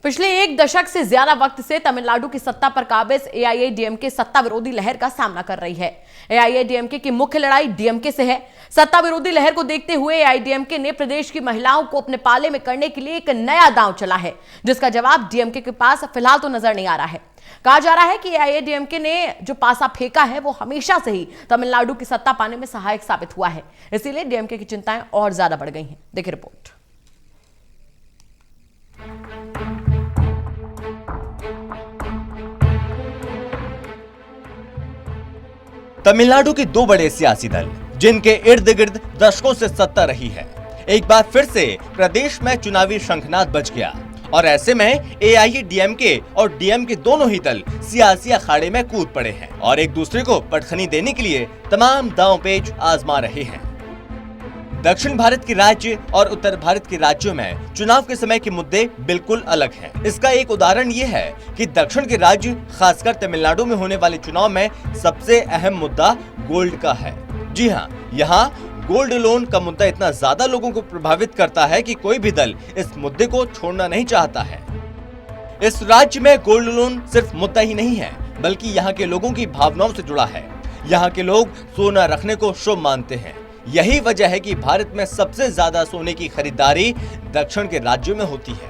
पिछले एक दशक से ज्यादा वक्त से तमिलनाडु की सत्ता पर काबिज एआईएडीएमके सत्ता विरोधी लहर का सामना कर रही है। एआईएडीएमके की मुख्य लड़ाई डीएमके से है। सत्ता विरोधी लहर को देखते हुए एआईएडीएमके ने प्रदेश की महिलाओं को अपने पाले में करने के लिए एक नया दांव चला है, जिसका जवाब डीएमके के पास फिलहाल तो नजर नहीं आ रहा है। कहा जा रहा है कि एआईएडीएमके ने जो पासा फेंका है वो हमेशा से ही तमिलनाडु की सत्ता पाने में सहायक साबित हुआ है। इसीलिए डीएमके की चिंताएं और ज्यादा बढ़ गई हैं। देखिए रिपोर्ट। तमिलनाडु के दो बड़े सियासी दल जिनके इर्द गिर्द दशकों से सत्ता रही है, एक बार फिर से प्रदेश में चुनावी शंखनाद बज गया और ऐसे में एआईएडीएमके और डीएमके दोनों ही दल सियासी अखाड़े में कूद पड़े हैं और एक दूसरे को पटखनी देने के लिए तमाम दांव-पेच आजमा रहे हैं। दक्षिण भारत के राज्य और उत्तर भारत के राज्यों में चुनाव के समय के मुद्दे बिल्कुल अलग हैं। इसका एक उदाहरण ये है कि दक्षिण के राज्य खासकर तमिलनाडु में होने वाले चुनाव में सबसे अहम मुद्दा गोल्ड का है। जी हाँ, यहाँ गोल्ड लोन का मुद्दा इतना ज्यादा लोगों को प्रभावित करता है कि कोई भी दल इस मुद्दे को छोड़ना नहीं चाहता है। इस राज्य में गोल्ड लोन सिर्फ मुद्दा ही नहीं है, बल्कि यहाँ के लोगों की भावनाओं से जुड़ा है। यहाँ के लोग सोना रखने को शुभ मानते हैं। यही वजह है कि भारत में सबसे ज्यादा सोने की खरीदारी दक्षिण के राज्यों में होती है।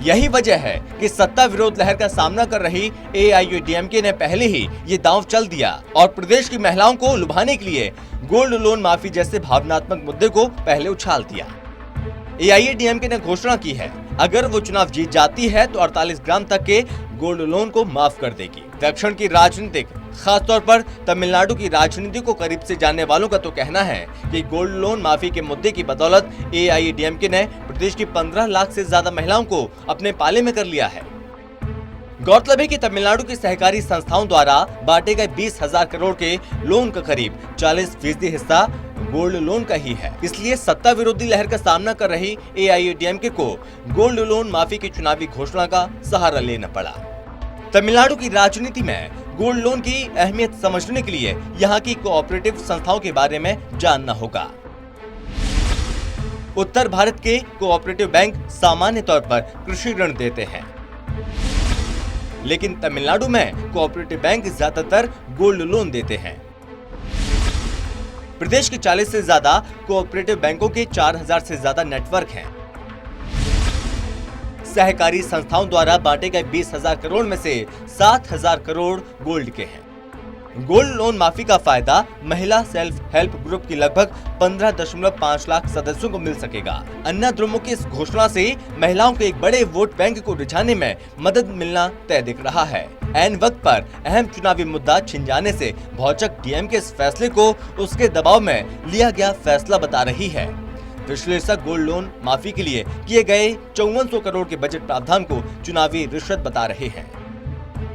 यही वजह है कि सत्ता विरोध लहर का सामना कर रही एआईएडीएमके ने पहले ही ये दांव चल दिया और प्रदेश की महिलाओं को लुभाने के लिए गोल्ड लोन माफी जैसे भावनात्मक मुद्दे को पहले उछाल दिया। एआईएडीएमके ने घोषणा की है, अगर वो चुनाव जीत जाती है तो 48 ग्राम तक के गोल्ड लोन को माफ कर देगी। दक्षिण की राजनीतिक, खासतौर पर तमिलनाडु की राजनीति को करीब से जानने वालों का तो कहना है कि गोल्ड लोन माफी के मुद्दे की बदौलत एआईएडीएमके ने प्रदेश की 15 लाख से ज्यादा महिलाओं को अपने पाले में कर लिया है। गौरतलब है कि तमिलनाडु की सहकारी संस्थाओं द्वारा बांटे गए 20,000 करोड़ के लोन का करीब 40% हिस्सा गोल्ड लोन का ही है। इसलिए सत्ता विरोधी लहर का सामना कर रही एआईएडीएमके को गोल्ड लोन माफी की चुनावी घोषणा का सहारा लेना पड़ा। तमिलनाडु की राजनीति में गोल्ड लोन की अहमियत समझने के लिए यहाँ की कोऑपरेटिव संस्थाओं के बारे में जानना होगा। उत्तर भारत के कोऑपरेटिव बैंक सामान्य तौर पर कृषि ऋण देते हैं, लेकिन तमिलनाडु में कोऑपरेटिव बैंक ज्यादातर गोल्ड लोन देते हैं। प्रदेश के 40 से ज्यादा कोऑपरेटिव बैंकों के 4000 से ज्यादा नेटवर्क हैं। सहकारी संस्थाओं द्वारा बांटे गए 20,000 करोड़ में से 7,000 करोड़ गोल्ड के हैं। गोल्ड लोन माफी का फायदा महिला सेल्फ हेल्प ग्रुप की लगभग 15.5 लाख सदस्यों को मिल सकेगा। अन्ना द्रमुक की इस घोषणा से महिलाओं के एक बड़े वोट बैंक को रिझाने में मदद मिलना तय दिख रहा है। ऐन वक्त पर अहम चुनावी मुद्दा छिन जाने से भौचक डीएमके इस फैसले को उसके दबाव में लिया गया फैसला बता रही है। विश्लेषक गोल्ड लोन माफी के लिए किए गए 5400 करोड़ के बजट प्रावधान को चुनावी रिश्वत बता रहे हैं।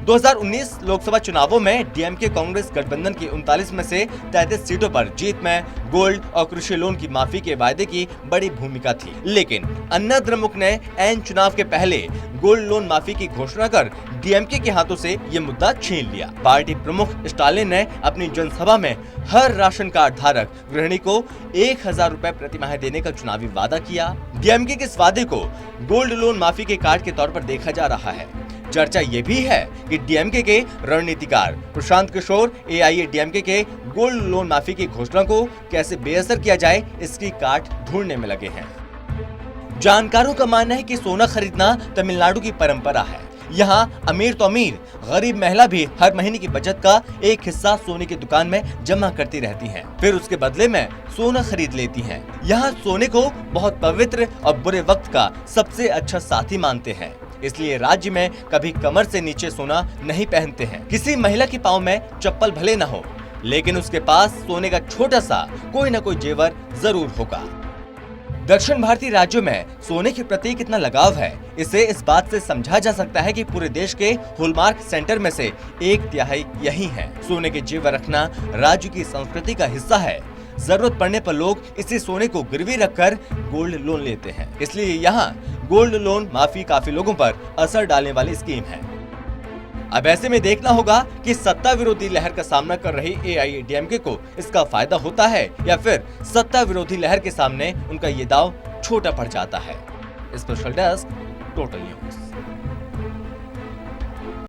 2019 लोकसभा चुनावों में डीएमके कांग्रेस गठबंधन की 39 में से 33 सीटों पर जीत में गोल्ड और कृषि लोन की माफी के वायदे की बड़ी भूमिका थी, लेकिन अन्ना द्रमुक ने ऐन चुनाव के पहले गोल्ड लोन माफी की घोषणा कर डीएमके के हाथों से ये मुद्दा छीन लिया। पार्टी प्रमुख स्टालिन ने अपनी जनसभा में हर राशन कार्ड धारक गृहिणी को 1,000 रुपए प्रति माह देने का चुनावी वादा किया। डीएमके के इस वादे को गोल्ड लोन माफी के कार्ड के तौर पर देखा जा रहा है। चर्चा ये भी है कि डीएमके के रणनीतिकार प्रशांत किशोर एआईएडीएमके के गोल्ड लोन माफी की घोषणा को कैसे बेअसर किया जाए, इसकी काट ढूंढने में लगे हैं। जानकारों का मानना है कि सोना खरीदना तमिलनाडु की परंपरा है। यहाँ अमीर तो अमीर, गरीब महिला भी हर महीने की बचत का एक हिस्सा सोने की दुकान में जमा करती रहती हैं, फिर उसके बदले में सोना खरीद लेती हैं। यहाँ सोने को बहुत पवित्र और बुरे वक्त का सबसे अच्छा साथी मानते हैं, इसलिए राज्य में कभी कमर से नीचे सोना नहीं पहनते हैं। किसी महिला के पाँव में चप्पल भले न हो, लेकिन उसके पास सोने का छोटा सा कोई न कोई जेवर जरूर होगा। दक्षिण भारतीय राज्यों में सोने के प्रति कितना लगाव है, इसे इस बात से समझा जा सकता है कि पूरे देश के हॉलमार्क सेंटर में से 1/3 यही है। सोने के जेवर रखना राज्य की संस्कृति का हिस्सा है। जरूरत पड़ने पर लोग इसी सोने को गिरवी रखकर गोल्ड लोन लेते हैं, इसलिए यहाँ गोल्ड लोन माफी काफी लोगों पर असर डालने वाली स्कीम है। अब ऐसे में देखना होगा कि सत्ता विरोधी लहर का सामना कर रही एआईएडीएमके को इसका फायदा होता है या फिर सत्ता विरोधी लहर के सामने उनका ये दांव छोटा पड़ जाता है। Special desk, total news.